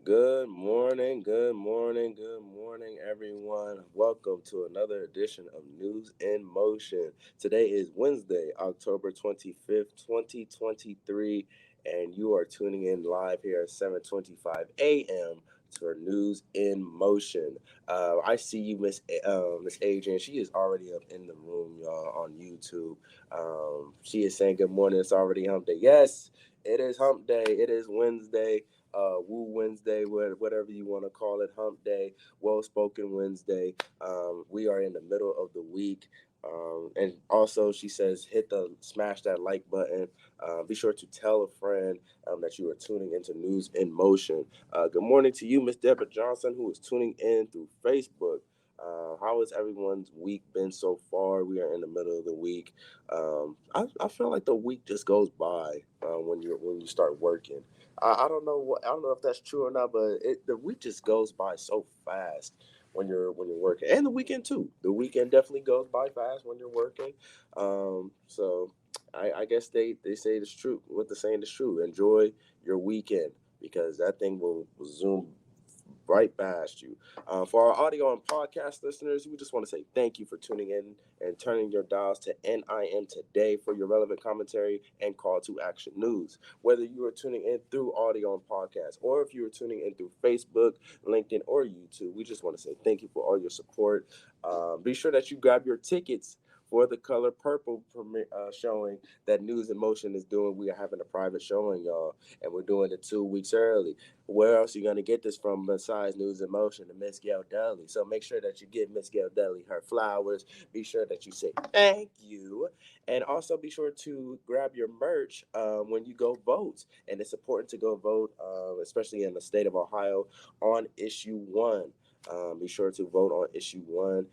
Good morning, everyone. Welcome to another edition of News in Motion. Today is Wednesday, October 25th, 2023, and you are tuning in live here at 7:25 a.m. for News in Motion. I see you, Miss Adrian. She is already up in the room, y'all, on YouTube. She is saying good morning. It's already hump day. Yes, it is hump day. It is Wednesday. Woo Wednesday, whatever you want to call it, hump day, well spoken Wednesday. We are in the middle of the week. And also, she says, smash that like button. Be sure to tell a friend that you are tuning into News in Motion. Good morning to you, Miss Deborah Johnson, who is tuning in through Facebook. How has everyone's week been so far? We are in the middle of the week. I feel like the week just goes by when you start working. I don't know if that's true or not, but the week just goes by so fast when you're working, and the weekend too. The weekend definitely goes by fast when you're working. So I guess they say it's true. What they're saying is true. Enjoy your weekend because that thing will zoom right past you. For our audio and podcast listeners, we just want to say thank you for tuning in and turning your dials to NIM today for your relevant commentary and call to action news. Whether you are tuning in through audio and podcast, or if you are tuning in through Facebook, LinkedIn, or YouTube, we just want to say thank you for all your support. Be sure that you grab your tickets for the Color Purple showing that News in Motion is doing. We are having a private showing, y'all, and we're doing it 2 weeks early. Where else are you going to get this from besides News in Motion and Miss Gail Dudley? So make sure that you give Miss Gail Dudley her flowers. Be sure that you say thank you. And also be sure to grab your merch when you go vote. And it's important to go vote, especially in the state of Ohio, on issue 1. Be sure to vote on issue 1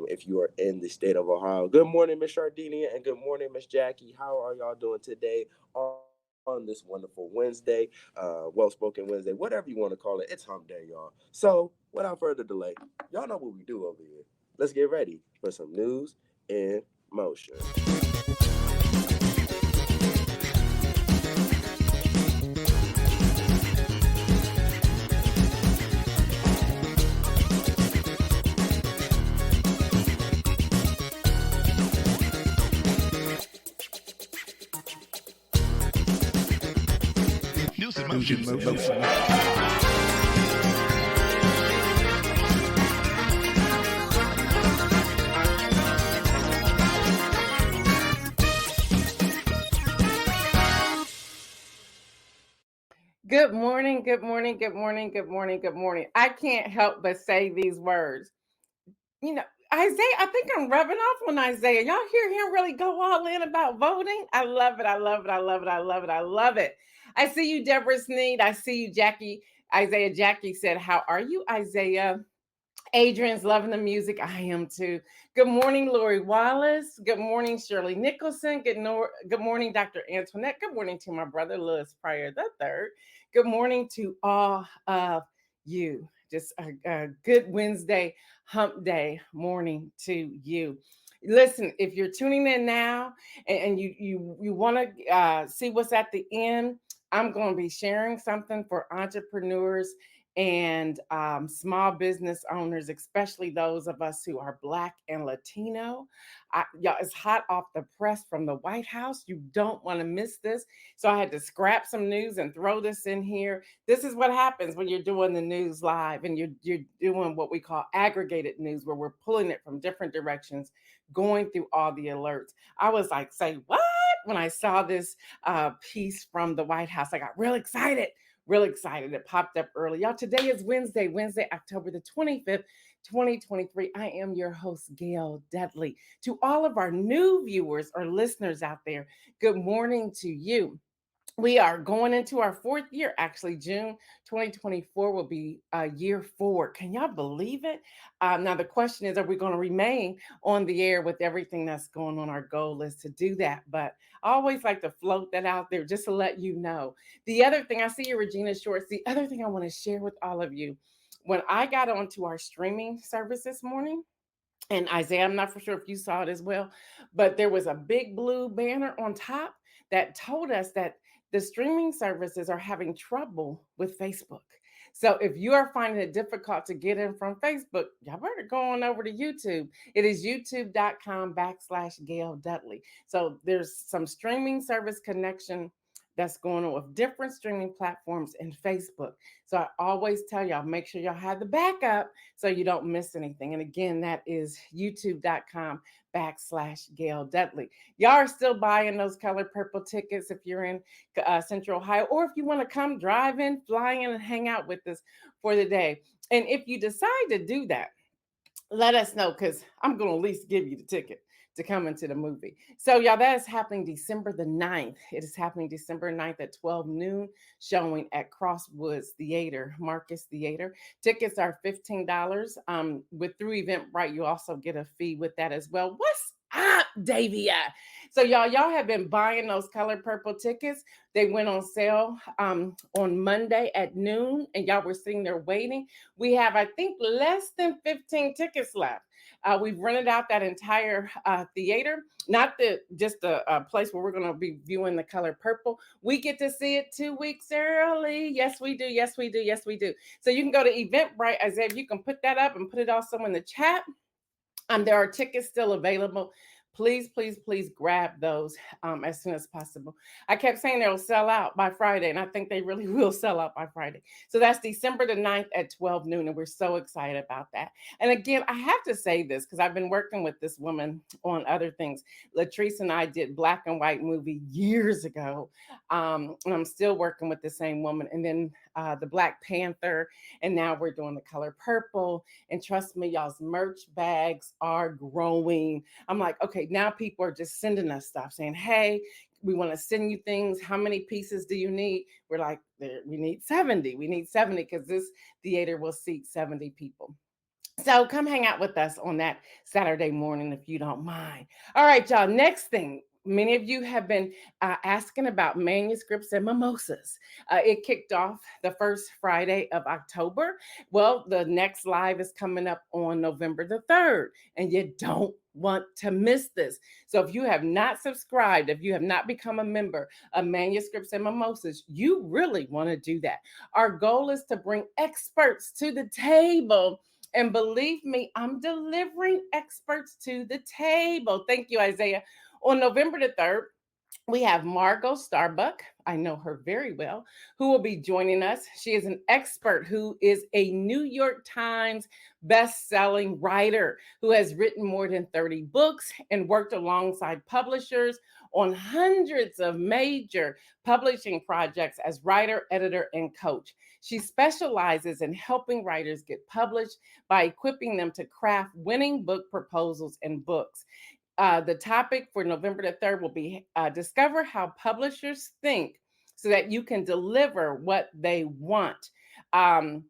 if you are in the state of Ohio. Good morning, Miss Shardinia, and good morning, Miss Jackie. How are y'all doing today on this wonderful Wednesday, well-spoken Wednesday, whatever you want to call it? It's hump day, y'all. So without further delay, y'all know what we do over here. Let's get ready for some news in motion. News in motion. Good morning, good morning, good morning, good morning, good morning. I can't help but say these words. You know, Isaiah, I think I'm rubbing off on Isaiah. Y'all hear him really go all in about voting? I love it. I love it. I love it. I love it. I love it. I see you, Deborah Sneed. I see you, Jackie. Isaiah Jackie said, how are you, Isaiah? Adrian's loving the music. I am too. Good morning, Lori Wallace. Good morning, Shirley Nicholson. Good morning, Dr. Antoinette. Good morning to my brother, Louis Pryor the third. Good morning to all of you. Just a good Wednesday hump day morning to you. Listen, if you're tuning in now and you want to see what's at the end, I'm going to be sharing something for entrepreneurs and small business owners, especially those of us who are Black and Latino. Y'all, it's hot off the press from the White House. You don't want to miss this. So I had to scrap some news and throw this in here. This is what happens when you're doing the news live and you're doing what we call aggregated news, where we're pulling it from different directions, going through all the alerts. I was like, say what? When I saw this piece from the White House, I got real excited. Real excited. It popped up early. Y'all, today is Wednesday, October the 25th, 2023. I am your host, Gail Dudley. To all of our new viewers or listeners out there, good morning to you. We are going into our 4th year. Actually, June 2024 will be year 4. Can y'all believe it? Now, the question is, are we going to remain on the air with everything that's going on? Our goal is to do that. But I always like to float that out there just to let you know. The other thing, I see you, Regina Shorts. The other thing I want to share with all of you, when I got onto our streaming service this morning, and Isaiah, I'm not for sure if you saw it as well, but there was a big blue banner on top that told us that the streaming services are having trouble with Facebook. So if you are finding it difficult to get in from Facebook, y'all better go on over to YouTube. It is youtube.com/Gail Dudley. So there's some streaming service connection that's going on with different streaming platforms and Facebook. So I always tell y'all, make sure y'all have the backup so you don't miss anything. And again, that is youtube.com/Gail Dudley. Y'all are still buying those color purple tickets if you're in Central Ohio, or if you want to come drive in, fly in, and hang out with us for the day. And if you decide to do that, let us know because I'm going to at least give you the ticket to come into the movie. So, y'all, that is happening December the 9th. It is happening December 9th at 12 noon, showing at Crosswoods Theater, Marcus Theater. Tickets are $15. With through Eventbrite, you also get a fee with that as well. What's up, Davia? So, y'all have been buying those color purple tickets. They went on sale on Monday at noon, and y'all were sitting there waiting. We have, I think, less than 15 tickets left. We've rented out that entire theater, not just a place where we're going to be viewing the color purple. We get to see it 2 weeks early. Yes, we do. Yes, we do. Yes, we do. So you can go to Eventbrite, Isaiah. If you can put that up and put it also in the chat. There are tickets still available. Please, please, please grab those as soon as possible. I kept saying they'll sell out by Friday, and I think they really will sell out by Friday. So that's December the 9th at 12 noon, and we're so excited about that. And again, I have to say this because I've been working with this woman on other things. Latrice and I did black and white movie years ago, and I'm still working with the same woman. And then the Black Panther, and now we're doing the color purple. And trust me, y'all's merch bags are growing. I'm like, okay, now people are just sending us stuff saying, hey, we want to send you things. How many pieces do you need? We're like, we need 70. We need 70 because this theater will seat 70 people. So come hang out with us on that Saturday morning if you don't mind. All right, y'all. Next thing. Many of you have been asking about manuscripts and mimosas. It kicked off the first Friday of October. Well, the next live is coming up on November the 3rd, and you don't want to miss this. So if you have not subscribed, if you have not become a member of Manuscripts and Mimosas, you really want to do that. Our goal is to bring experts to the table. And believe me, I'm delivering experts to the table. Thank you, Isaiah. On November the 3rd, we have Margot Starbuck. I know her very well, who will be joining us. She is an expert who is a New York Times best-selling writer who has written more than 30 books and worked alongside publishers on hundreds of major publishing projects as writer, editor, and coach. She specializes in helping writers get published by equipping them to craft winning book proposals and books. The topic for November the 3rd will be discover how publishers think so that you can deliver what they want. Um,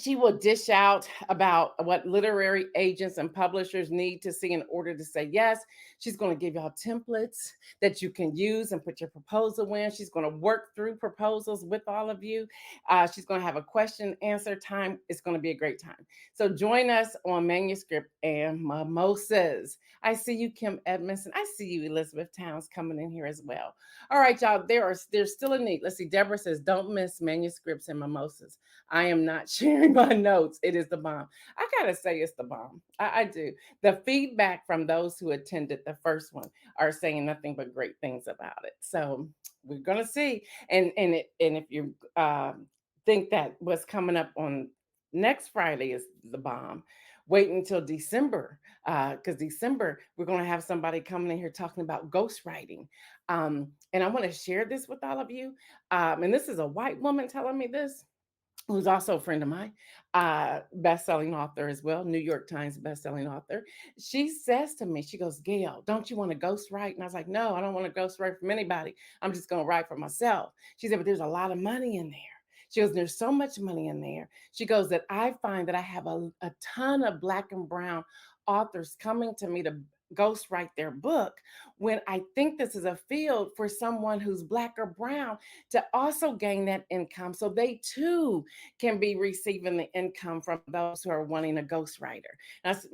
she will dish out about what literary agents and publishers need to see in order to say yes. She's going to give y'all templates that you can use and put your proposal in. She's going to work through proposals with all of you. She's going to have a question answer time. It's going to be a great time. So join us on Manuscript and Mimosas. I see you, Kim Edmondson. I see you, Elizabeth Towns, coming in here as well. All right, y'all. There's still a need. Let's see. Deborah says, "Don't miss Manuscripts and Mimosas." I am not sharing my notes. It is the bomb. I gotta say, it's the bomb. I do. The feedback from those who attended the first one are saying nothing but great things about it. So we're gonna see. And if you think that what's coming up on next Friday is the bomb, wait until December, because December we're going to have somebody coming in here talking about ghostwriting. And I want to share this with all of you. And this is a white woman telling me this, who's also a friend of mine, best-selling author as well, New York Times best-selling author. She says to me, she goes, "Gail, don't you want to ghostwrite?" And I was like, "No, I don't want to ghostwrite from anybody. I'm just going to write for myself." She said, "But there's a lot of money in there." She goes, "There's so much money in there." She goes, "That I find that I have a ton of black and brown authors coming to me to ghostwrite their book, when I think this is a field for someone who's Black or brown to also gain that income so they too can be receiving the income from those who are wanting a ghostwriter. And I said,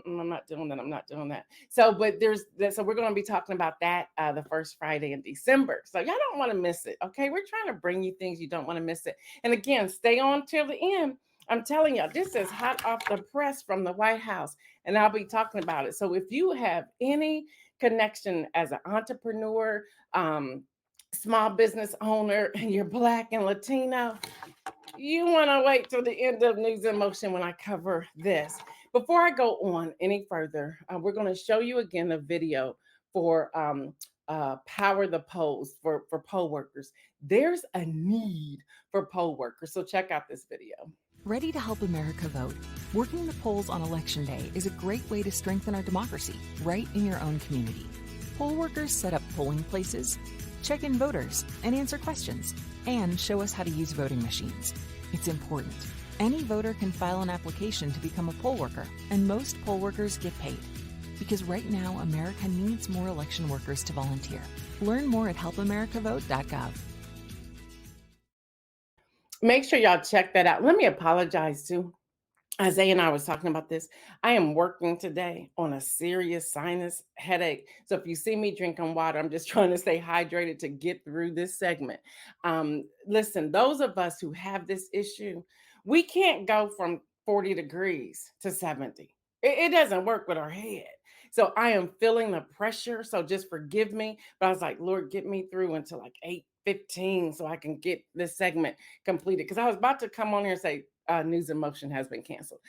I'm not doing that. I'm not doing that. So, but there's that. So we're going to be talking about that the first Friday in December. So y'all don't want to miss it. Okay. We're trying to bring you things you don't want to miss it. And again, stay on till the end. I'm telling you, this is hot off the press from the White House, and I'll be talking about it. So if you have any connection as an entrepreneur, small business owner, and you're Black and Latino, you want to wait till the end of News in Motion when I cover this. Before I go on any further, we're going to show you again a video for Power the Polls for poll workers. There's a need for poll workers. So check out this video. Ready to help America vote? Working the polls on Election Day is a great way to strengthen our democracy right in your own community. Poll workers set up polling places, check in voters, and answer questions, and show us how to use voting machines. It's important. Any voter can file an application to become a poll worker, and most poll workers get paid. Because right now, America needs more election workers to volunteer. Learn more at helpamericavote.gov. Make sure y'all check that out. Let me apologize too. Isaiah and I was talking about this. I am working today on a serious sinus headache. So if you see me drinking water, I'm just trying to stay hydrated to get through this segment. Listen, those of us who have this issue, we can't go from 40 degrees to 70. It doesn't work with our head. So I am feeling the pressure. So just forgive me. But I was like, Lord, get me through until like 8:15 so I can get this segment completed. Because I was about to come on here and say, News in Motion has been canceled.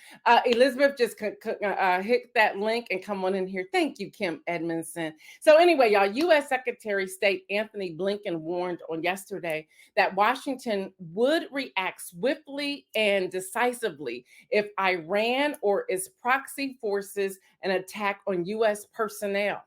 Elizabeth just hit that link and come on in here. Thank you, Kim Edmondson. So anyway, y'all, U.S. Secretary of State Anthony Blinken warned on yesterday that Washington would react swiftly and decisively if Iran or its proxy forces an attack on U.S. personnel.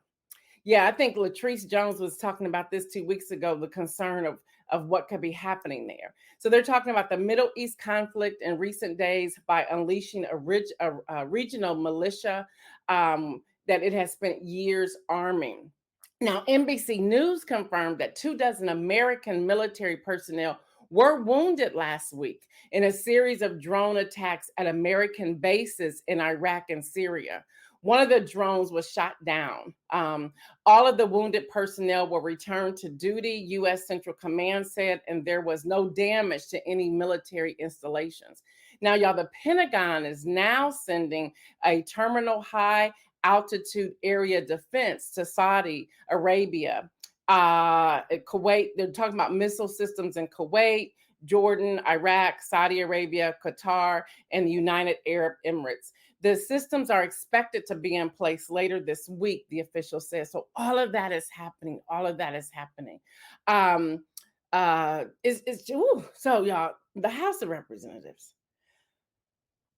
Yeah, I think Latrice Jones was talking about this 2 weeks ago, the concern of what could be happening there. So they're talking about the Middle East conflict in recent days by unleashing a regional militia that it has spent years arming. Now, NBC News confirmed that 24 American military personnel were wounded last week in a series of drone attacks at American bases in Iraq and Syria. One of the drones was shot down. All of the wounded personnel were returned to duty, U.S. Central Command said, and there was no damage to any military installations. Now, y'all, the Pentagon is now sending a terminal high altitude area defense to Saudi Arabia, Kuwait. They're talking about missile systems in Kuwait, Jordan, Iraq, Saudi Arabia, Qatar, and the United Arab Emirates. The systems are expected to be in place later this week, the official says. So all of that is happening. All of that is happening. So y'all, the House of Representatives,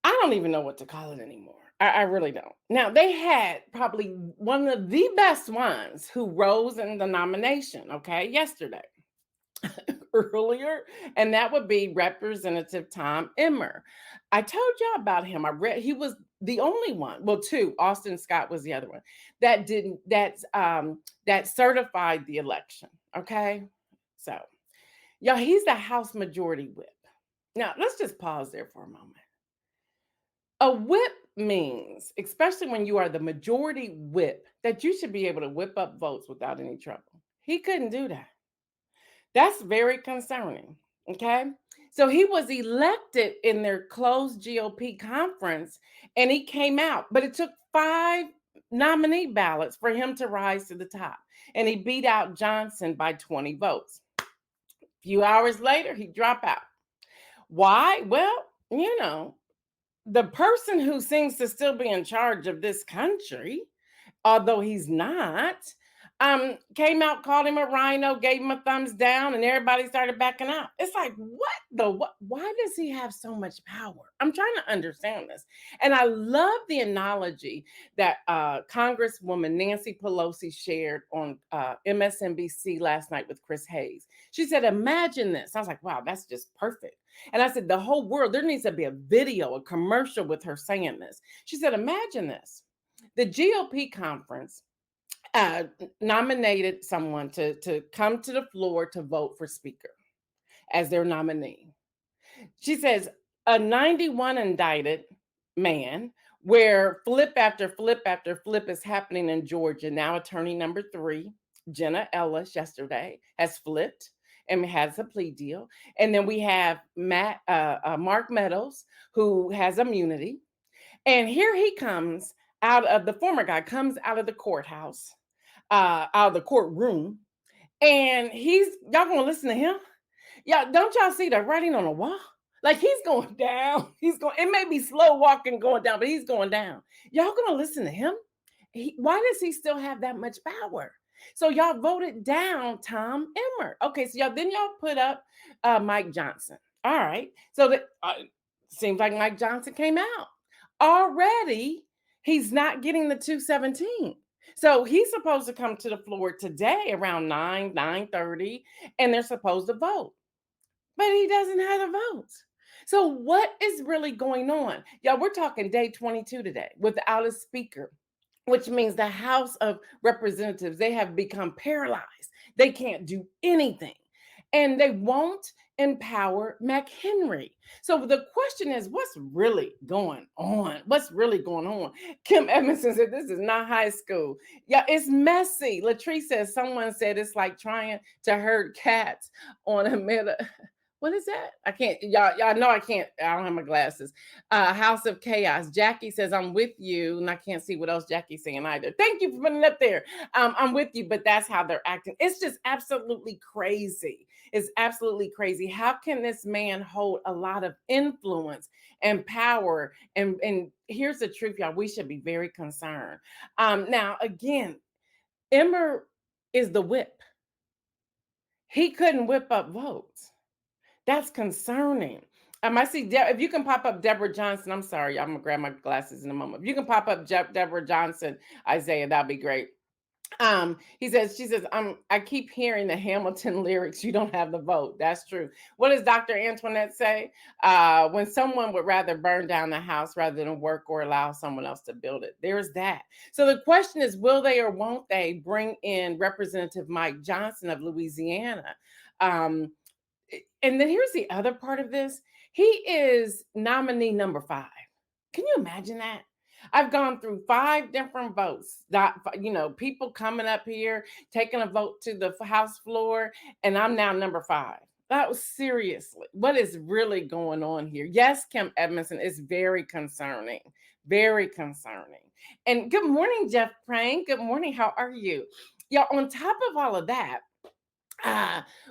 I don't even know what to call it anymore. I really don't. Now, they had probably one of the best ones who rose in the nomination, okay, yesterday. Earlier, and that would be Representative Tom Emmer. I told y'all about him. He was the only one. Well, two. Austin Scott was the other one that didn't. That certified the election. Okay, so y'all, he's the House Majority Whip. Now let's just pause there for a moment. A whip means, especially when you are the majority whip, that you should be able to whip up votes without any trouble. He couldn't do that. That's very concerning. Okay. So he was elected in their closed GOP conference and he came out, but it took 5 nominee ballots for him to rise to the top. And he beat out Johnson by 20 votes. A few hours later, he dropped out. Why? Well, the person who seems to still be in charge of this country, although he's not, came out, called him a rhino, gave him a thumbs down, and everybody started backing out. It's like, why does he have so much power? I'm trying to understand this. And I love the analogy that Congresswoman Nancy Pelosi shared on MSNBC last night with Chris Hayes. She said, imagine this. I was like, wow, that's just perfect. And I said, the whole world, there needs to be a video, a commercial with her saying this. She said, imagine this. The GOP conference uh, nominated someone to come to the floor to vote for Speaker as their nominee. She says a 91 indicted man, where flip after flip after flip is happening in Georgia. Now, attorney number three, Jenna Ellis, yesterday has flipped and has a plea deal. And then we have Mark Meadows, who has immunity. And here he comes out of the former guy, comes out of the courthouse, out of the courtroom. And y'all gonna listen to him? Yeah, don't y'all see the writing on the wall? Like he's going down. It may be slow walking going down, but he's going down. Y'all gonna listen to him? Why does he still have that much power? So y'all voted down Tom Emmer. Okay, so y'all put up Mike Johnson. All right. So that seems like Mike Johnson came out. Already, he's not getting the 217. So he's supposed to come to the floor today around 9:30, and they're supposed to vote. But he doesn't have the votes. So what is really going on? Y'all, we're talking day 22 today without a speaker, which means the House of Representatives, they have become paralyzed. They can't do anything. And they won't empower McHenry. So the question is, what's really going on? What's really going on? Kim Edmondson said, this is not high school. Yeah, it's messy. Latrice says, someone said it's like trying to herd cats on a middle. What is that? I can't, y'all know I can't, I don't have my glasses. House of Chaos. Jackie says, I'm with you. And I can't see what else Jackie's saying either. Thank you for putting it up there. I'm with you, but that's how they're acting. It's just absolutely crazy. It's absolutely crazy. How can this man hold a lot of influence and power? And here's the truth, y'all. We should be very concerned. Now, again, Emmer is the whip. He couldn't whip up votes. That's concerning. I see if you can pop up Deborah Johnson. I'm sorry, I'm gonna grab my glasses in a moment. If you can pop up Deborah Johnson, Isaiah, that'd be great. She says, I keep hearing the Hamilton lyrics, you don't have the vote. That's true. What does Dr. Antoinette say? When someone would rather burn down the house rather than work or allow someone else to build it. There's that. So the question is, will they or won't they bring in Representative Mike Johnson of Louisiana? And then here's the other part of this. He is nominee number 5. Can you imagine that? I've gone through 5 different votes. People coming up here, taking a vote to the House floor, and I'm now number 5. That was seriously, what is really going on here? Yes, Kim Edmondson is very concerning. Very concerning. And good morning, Jeff Prang. Good morning. How are you? Yeah, on top of all of that,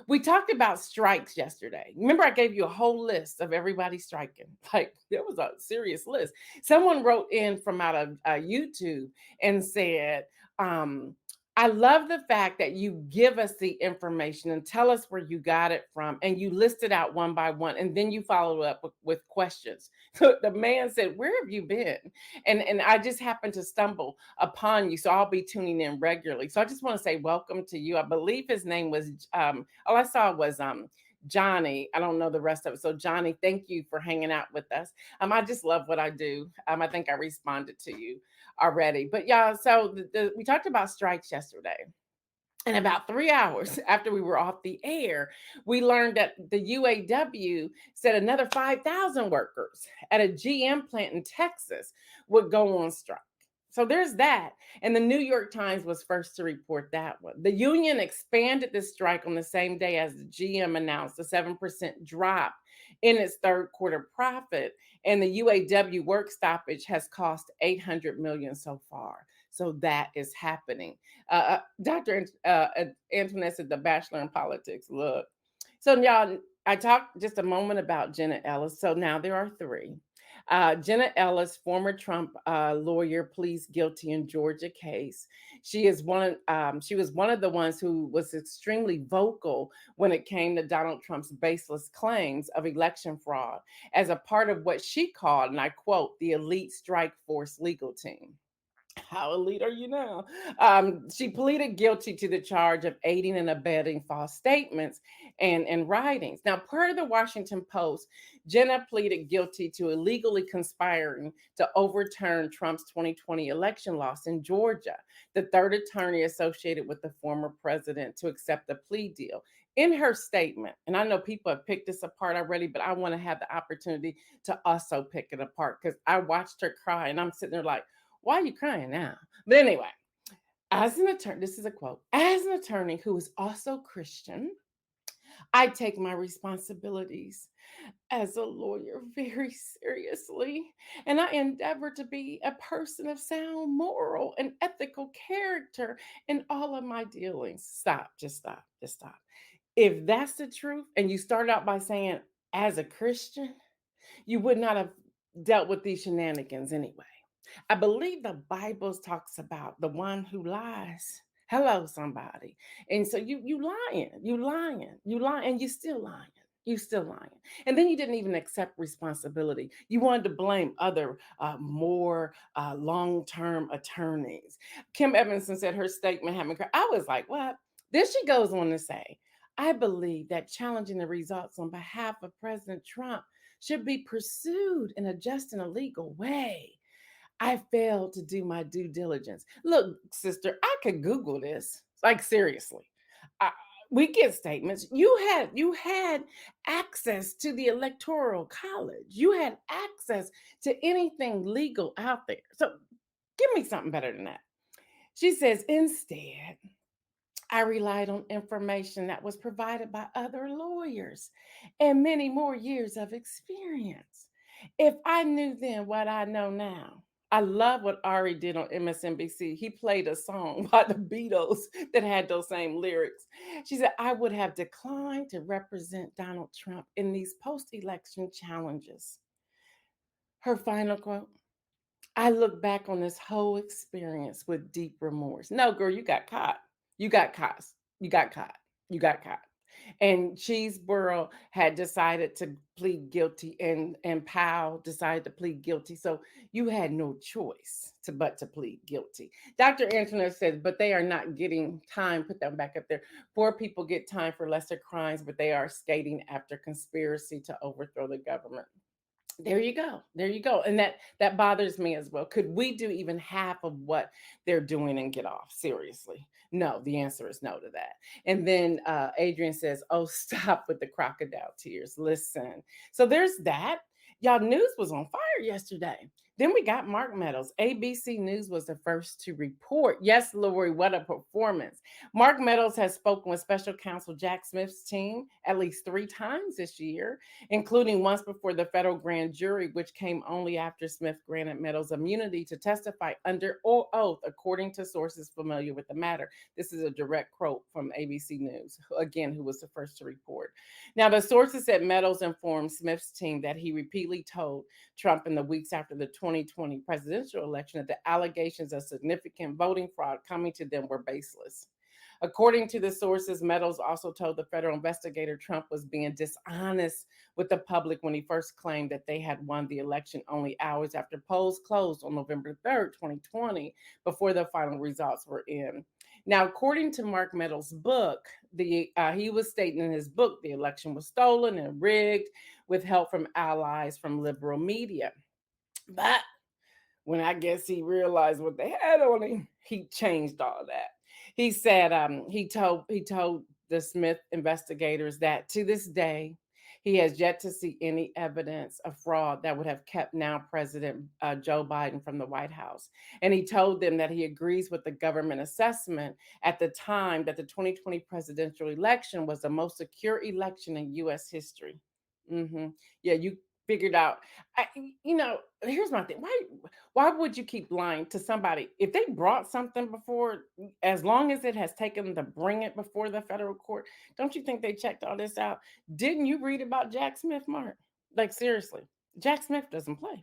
we talked about strikes yesterday. Remember, I gave you a whole list of everybody striking. Like, there was a serious list. Someone wrote in from out of YouTube and said, I love the fact that you give us the information and tell us where you got it from, and you list it out one by one, and then you follow up with questions. So the man said, where have you been? And I just happened to stumble upon you, so I'll be tuning in regularly. So I just want to say welcome to you. I believe his name was, all I saw was Johnny. I don't know the rest of it. So Johnny, thank you for hanging out with us. I just love what I do. I think I responded to you already. But yeah, so we talked about strikes yesterday. And about 3 hours after we were off the air, we learned that the UAW said another 5,000 workers at a GM plant in Texas would go on strike. So there's that. And the New York Times was first to report that one. The union expanded the strike on the same day as the GM announced a 7% drop in its third quarter profit. And the UAW work stoppage has cost $800 million so far. So that is happening. Dr. Antoinette said the Bachelor in Politics. Look. So y'all, I talked just a moment about Jenna Ellis. So now there are 3. Jenna Ellis, former Trump lawyer, pleads guilty in Georgia case. She was one of the ones who was extremely vocal when it came to Donald Trump's baseless claims of election fraud as a part of what she called, and I quote, the elite strike force legal team. How elite are you now? She pleaded guilty to the charge of aiding and abetting false statements and writings. Now, per the Washington Post, Jenna pleaded guilty to illegally conspiring to overturn Trump's 2020 election loss in Georgia, the third attorney associated with the former president to accept the plea deal. In her statement, and I know people have picked this apart already, but I want to have the opportunity to also pick it apart because I watched her cry and I'm sitting there like, why are you crying now? But anyway, as an attorney, this is a quote, as an attorney who is also Christian, I take my responsibilities as a lawyer very seriously, and I endeavor to be a person of sound moral and ethical character in all of my dealings. Stop, just stop, just stop. If that's the truth, and you start out by saying, as a Christian, you would not have dealt with these shenanigans anyway. I believe the Bible talks about the one who lies. Hello, somebody. And so you lying, and you still lying. You still lying. And then you didn't even accept responsibility. You wanted to blame other more long-term attorneys. Kim Evanson said her statement had me cry. I was like, what? Then she goes on to say, I believe that challenging the results on behalf of President Trump should be pursued in a just and a legal way. I failed to do my due diligence. Look, sister, I could Google this. Like seriously. I, we get statements. You had access to the electoral college. You had access to anything legal out there. So give me something better than that. She says, instead, I relied on information that was provided by other lawyers and many more years of experience. If I knew then what I know now, I love what Ari did on MSNBC. He played a song by the Beatles that had those same lyrics. She said, I would have declined to represent Donald Trump in these post election challenges. Her final quote, I look back on this whole experience with deep remorse. No, girl, you got caught. You got caught. You got caught. You got caught. And Cheeseborough had decided to plead guilty, and Powell decided to plead guilty. So you had no choice but to plead guilty. Dr. Antoinette says, but they are not getting time. Put that back up there. Poor people get time for lesser crimes, but they are skating after conspiracy to overthrow the government. There you go. There you go. And that bothers me as well. Could we do even half of what they're doing and get off? Seriously. No, the answer is no to that. And then Adrian says, oh, stop with the crocodile tears. Listen. So there's that. Y'all, news was on fire yesterday. Then we got Mark Meadows. ABC News was the first to report. Yes, Lori, what a performance. Mark Meadows has spoken with special counsel Jack Smith's team at least 3 times this year, including once before the federal grand jury, which came only after Smith granted Meadows immunity to testify under oath, according to sources familiar with the matter. This is a direct quote from ABC News, again, who was the first to report. Now, the sources said Meadows informed Smith's team that he repeatedly told Trump in the weeks after the 2020 presidential election that the allegations of significant voting fraud coming to them were baseless. According to the sources, Meadows also told the federal investigator Trump was being dishonest with the public when he first claimed that they had won the election only hours after polls closed on November 3rd, 2020, before the final results were in. Now, according to Mark Meadows' book, he was stating in his book the election was stolen and rigged with help from allies from liberal media. But when I guess he realized what they had on him, he changed all that. He said he told the Smith investigators that to this day he has yet to see any evidence of fraud that would have kept now President Joe Biden from the White House. And he told them that he agrees with the government assessment at the time that the 2020 presidential election was the most secure election in U.S. history. Yeah, you figured out. I, here's my thing. Why would you keep lying to somebody if they brought something before, as long as it has taken them to bring it before the federal court? Don't you think they checked all this out? Didn't you read about Jack Smith, Mark? Like seriously, Jack Smith doesn't play.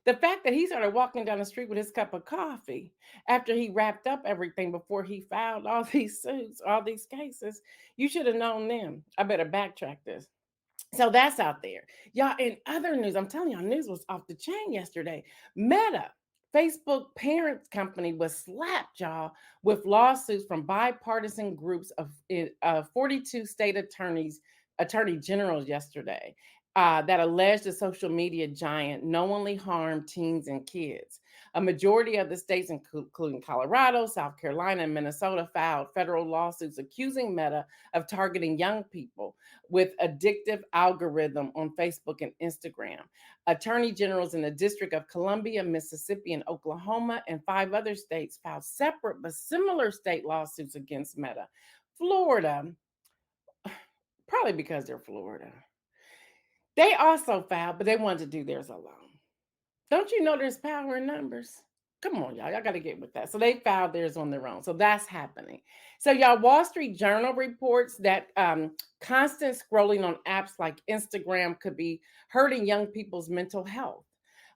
The fact that he started walking down the street with his cup of coffee after he wrapped up everything before he filed all these suits, all these cases, you should have known them. I better backtrack this. So that's out there. Y'all, in other news, I'm telling y'all, news was off the chain yesterday. Meta. Facebook parent company was slapped, y'all, with lawsuits from bipartisan groups of 42 state attorney generals yesterday that alleged the social media giant knowingly harmed teens and kids. A majority of the states, including Colorado, South Carolina, and Minnesota, filed federal lawsuits accusing Meta of targeting young people with addictive algorithm on Facebook and Instagram. Attorney generals in the District of Columbia, Mississippi, and Oklahoma, and 5 other states filed separate but similar state lawsuits against Meta. Florida, probably because they're Florida, they also filed, but they wanted to do theirs alone. Don't you know there's power in numbers? Come on, y'all. Y'all got to get with that. So they filed theirs on their own. So that's happening. So, y'all, Wall Street Journal reports that constant scrolling on apps like Instagram could be hurting young people's mental health.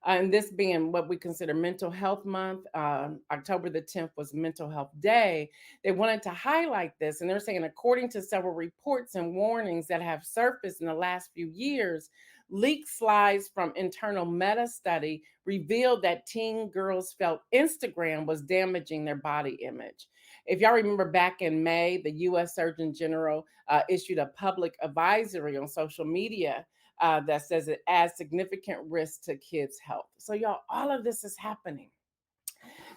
And this being what we consider Mental Health Month, October the 10th was Mental Health Day. They wanted to highlight this. And they're saying, according to several reports and warnings that have surfaced in the last few years, leaked slides from internal Meta study revealed that teen girls felt Instagram was damaging their body image. If y'all remember back in May, the U.S. Surgeon General issued a public advisory on social media that says it adds significant risk to kids' health. So, y'all, all of this is happening.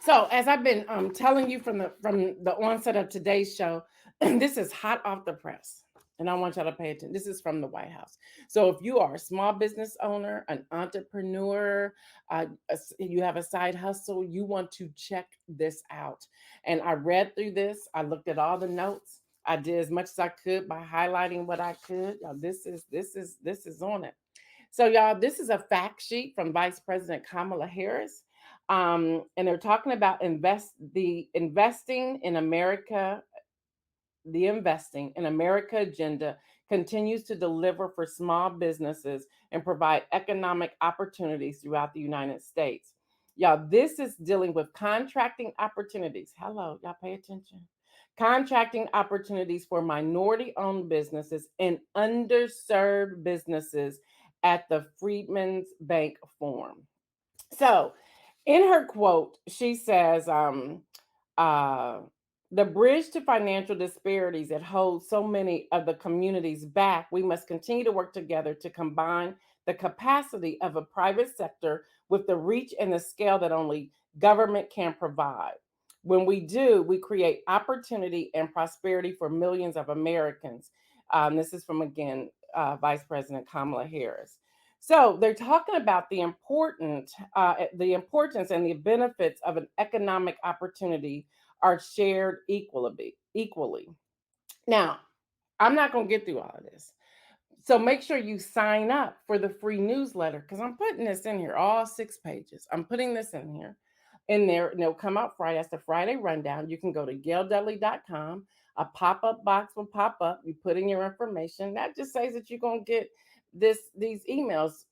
So, as I've been telling you from the onset of today's show, this is hot off the press. And I want y'all to pay attention. This is from the White House. So if you are a small business owner, an entrepreneur, you have a side hustle, you want to check this out. And I read through this. I looked at all the notes. I did as much as I could by highlighting what I could. Y'all, this is on it. So y'all, this is a fact sheet from Vice President Kamala Harris. And they're talking about investing in America. The Investing in America agenda continues to deliver for small businesses and provide economic opportunities throughout the United States. Y'all, this is dealing with contracting opportunities. Hello, y'all pay attention. Contracting opportunities for minority owned businesses and underserved businesses at the Freedmen's Bank Forum. So, in her quote, she says, uh, the bridge to financial disparities that holds so many of the communities back, we must continue to work together to combine the capacity of a private sector with the reach and the scale that only government can provide. When we do, we create opportunity and prosperity for millions of Americans. This is from, again, Vice President Kamala Harris. So they're talking about the importance and the benefits of an economic opportunity are shared equally. Now, I'm not going to get through all of this. So make sure you sign up for the free newsletter because I'm putting this in here, all 6 pages. I'm putting this in there, and it'll come out Friday. That's the Friday rundown. You can go to gaildudley.com. A pop-up box will pop up. You put in your information. That just says that you're going to get these emails,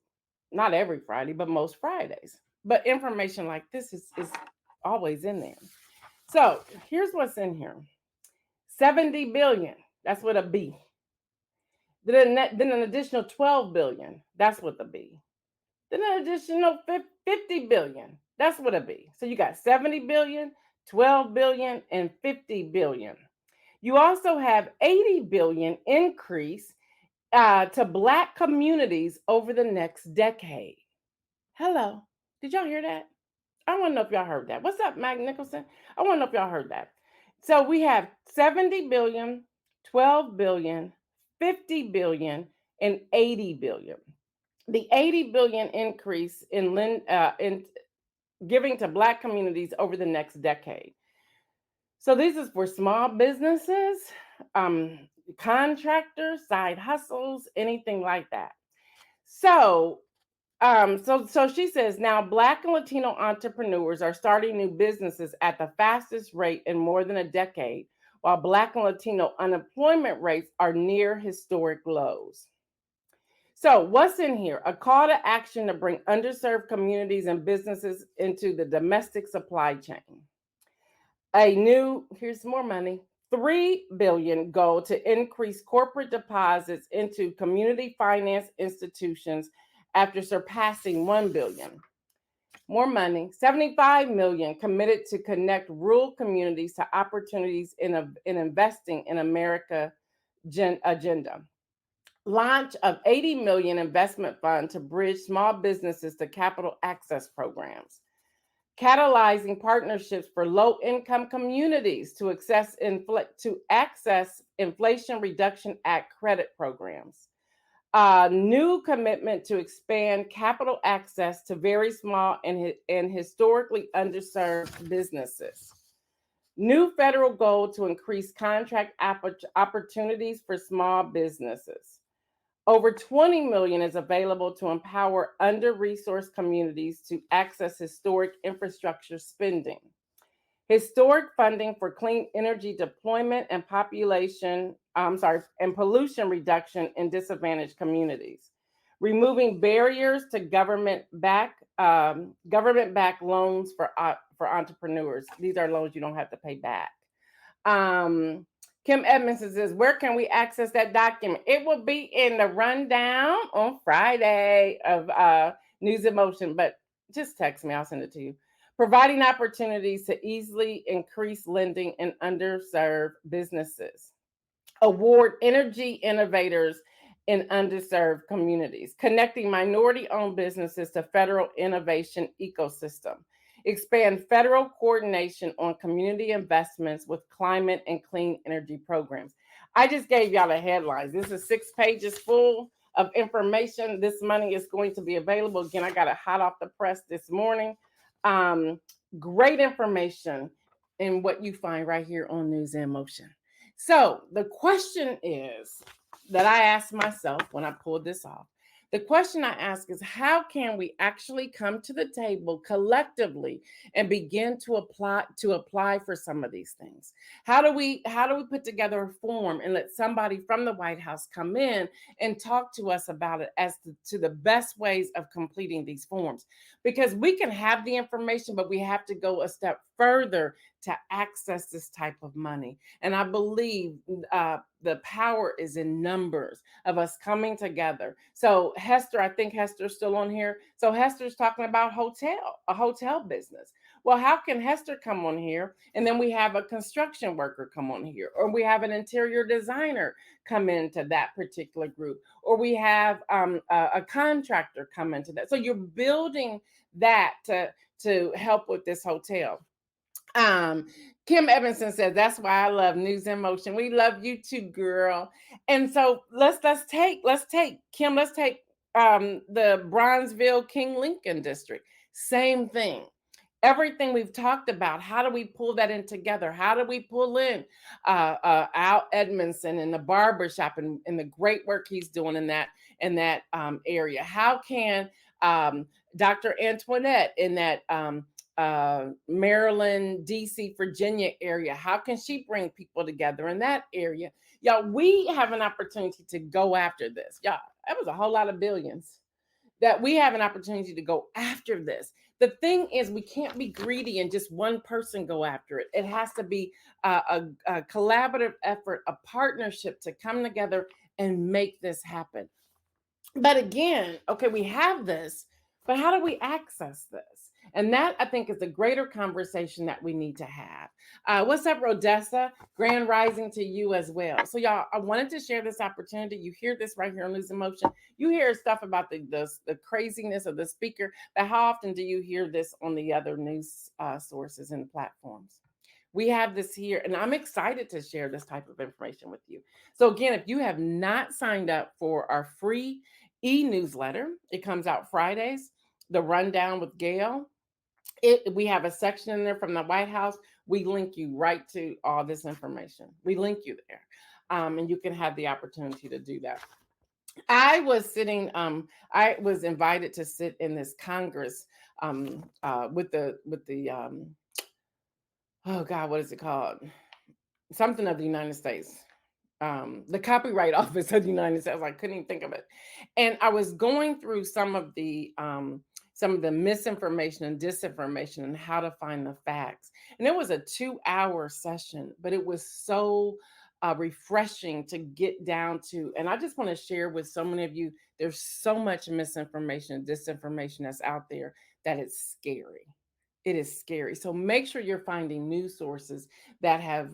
not every Friday, but most Fridays. But information like this is always in there. So here's what's in here. 70 billion, that's with a B. Then an additional 12 billion, that's with a B. Then an additional 50 billion, that's with a B. So you got 70 billion, 12 billion, and 50 billion. You also have 80 billion increase to Black communities over the next decade. Hello, did y'all hear that? I want to know if y'all heard that. What's up, Mike Nicholson? I want to know if y'all heard that. So we have 70 billion, 12 billion, 50 billion, and 80 billion. The 80 billion increase in giving to Black communities over the next decade. So this is for small businesses, contractors, side hustles, anything like that. So she says now Black and Latino entrepreneurs are starting new businesses at the fastest rate in more than a decade, while Black and Latino unemployment rates are near historic lows. So what's in here? A call to action to bring underserved communities and businesses into the domestic supply chain. Here's more money, $3 billion goal to increase corporate deposits into community finance institutions after surpassing $1 billion. More money, 75 million committed to connect rural communities to opportunities in investing in America agenda. Launch of 80 million investment fund to bridge small businesses to capital access programs. Catalyzing partnerships for low income communities to access Inflation Reduction Act credit programs. A new commitment to expand capital access to very small and historically underserved businesses. New federal goal to increase contract opportunities for small businesses. Over 20 million is available to empower under-resourced communities to access historic infrastructure spending. Historic funding for clean energy deployment and and pollution reduction in disadvantaged communities. Removing barriers to government-backed loans for entrepreneurs. These are loans you don't have to pay back. Kim Edmondson says, where can we access that document? It will be in the rundown on Friday of News in Motion, but just text me. I'll send it to you. Providing opportunities to easily increase lending in underserved businesses. Award energy innovators in underserved communities. Connecting minority-owned businesses to federal innovation ecosystem. Expand federal coordination on community investments with climate and clean energy programs. I just gave y'all the headlines. This is 6 pages full of information. This money is going to be available. Again, I got it hot off the press this morning. Great information in what you find right here on News in Motion. So the question is that I asked myself when I pulled this off. The question I ask is, how can we actually come to the table collectively and begin to apply for some of these things? How do we put together a form and let somebody from the White House come in and talk to us about it as to the best ways of completing these forms? Because we can have the information, but we have to go a step further to access this type of money. And I believe the power is in numbers of us coming together. So Hester, I think Hester's still on here. So Hester's talking about a hotel business. Well, how can Hester come on here? And then we have a construction worker come on here, or we have an interior designer come into that particular group, or we have a contractor come into that. So you're building that to help with this hotel. Kim Evanson says, that's why I love News in Motion. We love you too, girl. And so let's take Kim, let's take the Bronzeville King Lincoln district. Same thing. Everything we've talked about, how do we pull that in together? How do we pull in Al Edmondson and the barbershop and the great work he's doing in that area? How can Dr. Antoinette in that Maryland, DC, Virginia area, how can she bring people together in that area? Y'all, we have an opportunity to go after this. Y'all, that was a whole lot of billions that we have an opportunity to go after this. The thing is, we can't be greedy and just one person go after it. It has to be a collaborative effort, a partnership to come together and make this happen. But again, okay, we have this, but how do we access this? And that, I think, is the greater conversation that we need to have. What's up, Rodessa? Grand rising to you as well. So, y'all, I wanted to share this opportunity. You hear this right here on News in Motion. You hear stuff about the craziness of the speaker, but how often do you hear this on the other news sources and platforms? We have this here, and I'm excited to share this type of information with you. So, again, if you have not signed up for our free e-newsletter, it comes out Fridays, the Rundown with Gail. We have a section in there from the White House. We link you right to all this information. We link you there, and you can have the opportunity to do that. I was invited to sit in this Congress with the oh God, what is it called? Something of the United States. The Copyright Office of the United States. I couldn't even think of it. And I was going through some of the misinformation and disinformation and how to find the facts. And it was a 2-hour session, but it was so refreshing to get down to. And I just want to share with so many of you, there's so much misinformation and disinformation that's out there that it's scary. It is scary. So make sure you're finding news sources that have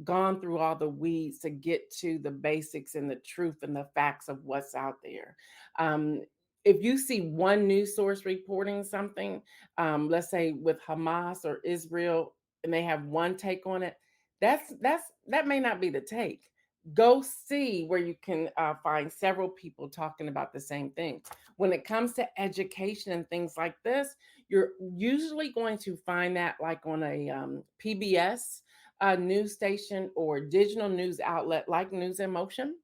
gone through all the weeds to get to the basics and the truth and the facts of what's out there. Um, if you see one news source reporting something, let's say with Hamas or Israel, and they have one take on it, that may not be the take. Go see where you can find several people talking about the same thing. When it comes to education and things like this, you're usually going to find that like on a PBS news station or digital news outlet like News in Motion,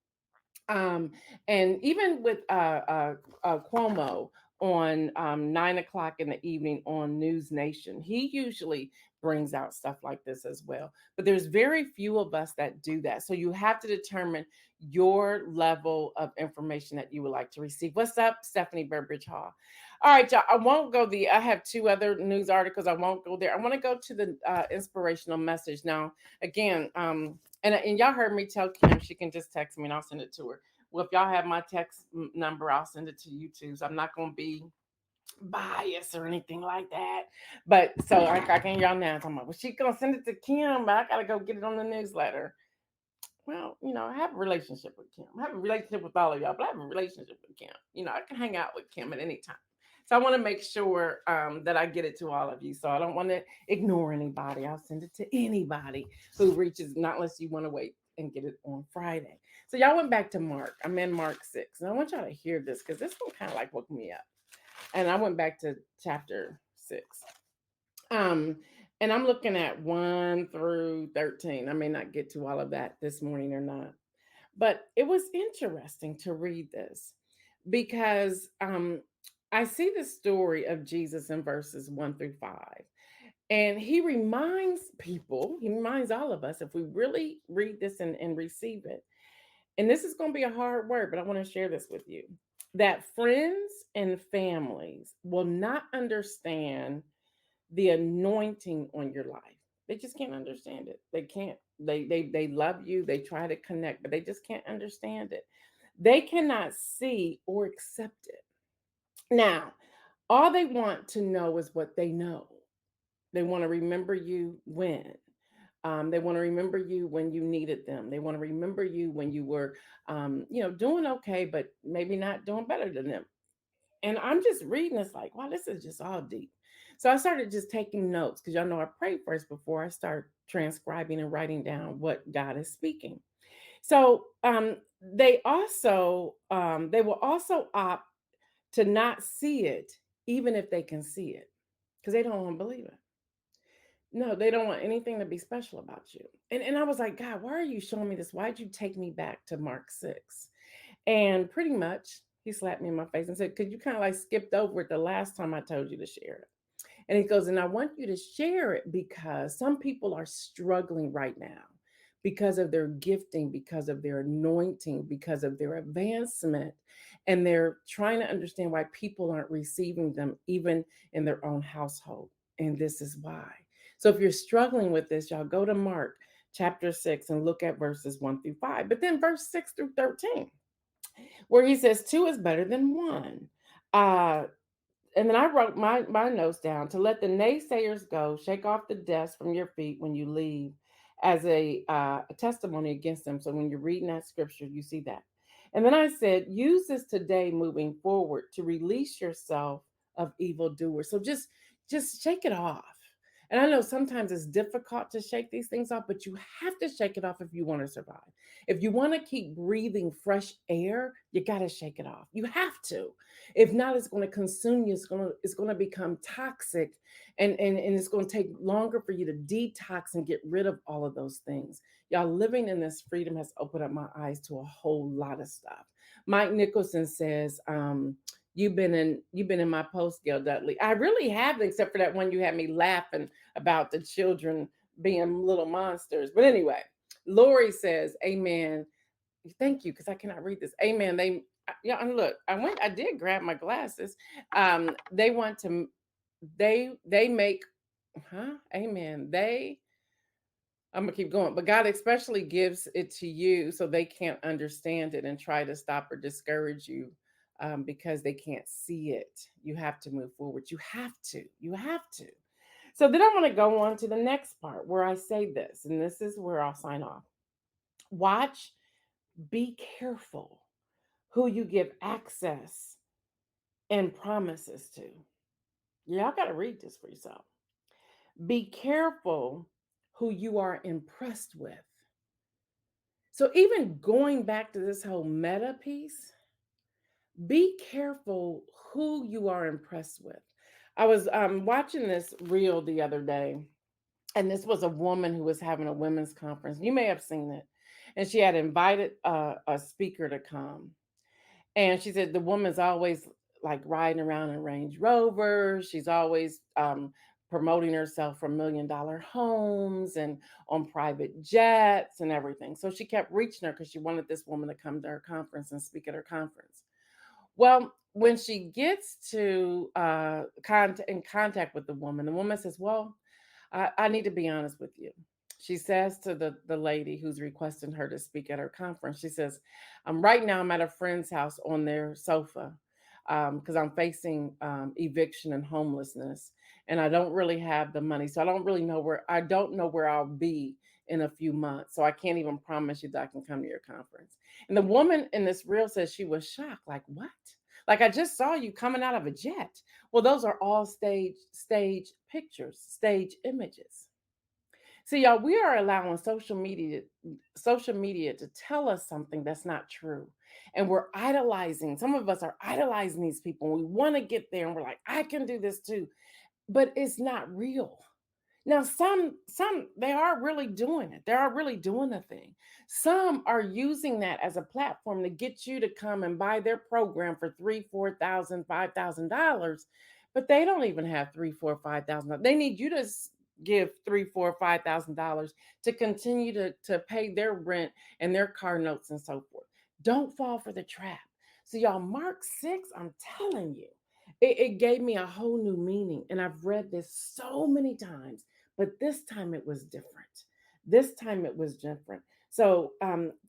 um, and even with Cuomo on 9 o'clock in the evening on News Nation, he usually brings out stuff like this as well. But there's very few of us that do that. So you have to determine your level of information that you would like to receive. What's up, Stephanie Burbridge Hall? All right, y'all. I won't go I have two other news articles. I won't go there. I want to go to the inspirational message now. Again, and y'all heard me tell Kim she can just text me and I'll send it to her. Well, if y'all have my text number, I'll send it to you too. So I'm not going to be biased or anything like that. But so I can y'all now. I'm like, well, she gonna send it to Kim, but I gotta go get it on the newsletter. Well, I have a relationship with Kim. I have a relationship with all of y'all, but I have a relationship with Kim. I can hang out with Kim at any time. So I want to make sure that I get it to all of you. So I don't want to ignore anybody. I'll send it to anybody who reaches, not unless you want to wait and get it on Friday. So y'all went back to Mark. I'm in Mark 6. And I want y'all to hear this because this one kind of like woke me up. And I went back to chapter 6. Um, and I'm looking at 1 through 13. I may not get to all of that this morning or not. But it was interesting to read this because I see the story of Jesus in verses 1 through 5. And he reminds people, he reminds all of us, if we really read this and receive it, and this is going to be a hard word, but I want to share this with you, that friends and families will not understand the anointing on your life. They just can't understand it. They can't. They love you. They try to connect, but they just can't understand it. They cannot see or accept it. Now, all they want to know is what they know. They want to remember you when. They want to remember you when you needed them. They want to remember you when you were, doing okay, but maybe not doing better than them. And I'm just reading this like, wow, this is just all deep. So I started just taking notes because y'all know I pray first before I start transcribing and writing down what God is speaking. So they will also opt to not see it, even if they can see it, because they don't want to believe it. No, they don't want anything to be special about you. And I was like, God, why are you showing me this? Why'd you take me back to Mark 6? And pretty much he slapped me in my face and said, because you kind of like skipped over it the last time I told you to share it. And he goes, and I want you to share it because some people are struggling right now because of their gifting, because of their anointing, because of their advancement. And they're trying to understand why people aren't receiving them, even in their own household. And this is why. So if you're struggling with this, y'all go to Mark chapter 6 and look at verses 1 through 5. But then verse 6 through 13, where he says, two is better than one. And then I wrote my notes down to let the naysayers go, shake off the dust from your feet when you leave as a testimony against them. So when you're reading that scripture, you see that. And then I said, use this today moving forward to release yourself of evildoers. So just shake it off. And I know sometimes it's difficult to shake these things off, but you have to shake it off if you want to survive. If you want to keep breathing fresh air, you got to shake it off. You have to. If not, it's going to consume you. It's going to become toxic, and it's going to take longer for you to detox and get rid of all of those things. Y'all, living in this freedom has opened up my eyes to a whole lot of stuff. Mike Nicholson says, you've been in my post, Gail Dudley. I really haven't, except for that one you had me laughing about the children being little monsters. But anyway, Lori says, amen. Thank you, because I cannot read this. Amen. And look, I did grab my glasses. They want to, they make, amen. I'm gonna keep going, but God especially gives it to you so they can't understand it and try to stop or discourage you, because they can't see it. You have to move forward. You have to. You have to. So then I want to go on to the next part where I say this, and this is where I'll sign off. Watch, be careful who you give access and promises to. Y'all got to read this for yourself. Be careful who you are impressed with. So, even going back to this whole meta piece, be careful who you are impressed with. I was watching this reel the other day, and this was a woman who was having a women's conference. You may have seen it. And she had invited a speaker to come. And she said the woman's always like riding around in Range Rover. She's always promoting herself from $1 million homes and on private jets and everything. So she kept reaching her because she wanted this woman to come to her conference and speak at her conference. Well, when she gets to in contact with the woman says, well, I need to be honest with you. She says to the lady who's requesting her to speak at her conference, she says, right now I'm at a friend's house on their sofa because I'm facing eviction and homelessness, and I don't really have the money. So I don't know where I'll be in a few months. So I can't even promise you that I can come to your conference. And the woman in this reel says she was shocked, like, what? Like, I just saw you coming out of a jet. Well, those are all stage pictures, stage images. See, y'all, we are allowing social media to tell us something that's not true. And we're idolizing. Some of us are idolizing these people. We want to get there and we're like, I can do this too. But it's not real. Now, some they are really doing it. They are really doing a thing. Some are using that as a platform to get you to come and buy their program for $3,000, $4,000, $5,000, but they don't even have $3,000, $4,000, $5,000. They need you to give $3,000, $4,000, $5,000 to continue to pay their rent and their car notes and so forth. Don't fall for the trap. So, y'all, Mark 6, I'm telling you, it gave me a whole new meaning. And I've read this so many times, but this time it was different. This time it was different. So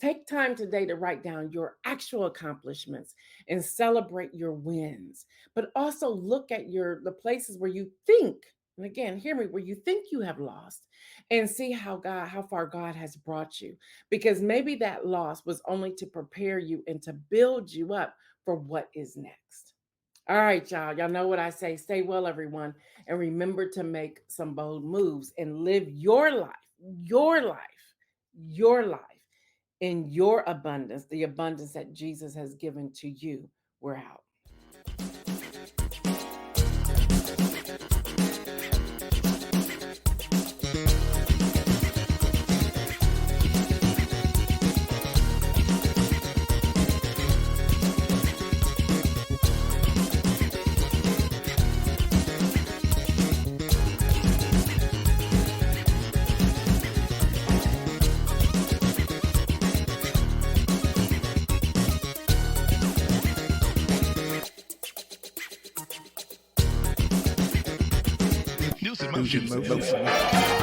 take time today to write down your actual accomplishments and celebrate your wins, but also look at the places where you think, and again, hear me, where you think you have lost, and see how far God has brought you. Because maybe that loss was only to prepare you and to build you up for what is next. All right, y'all. Y'all know what I say. Stay well, everyone. And remember to make some bold moves and live your life in your abundance, the abundance that Jesus has given to you. We're out. News in motion.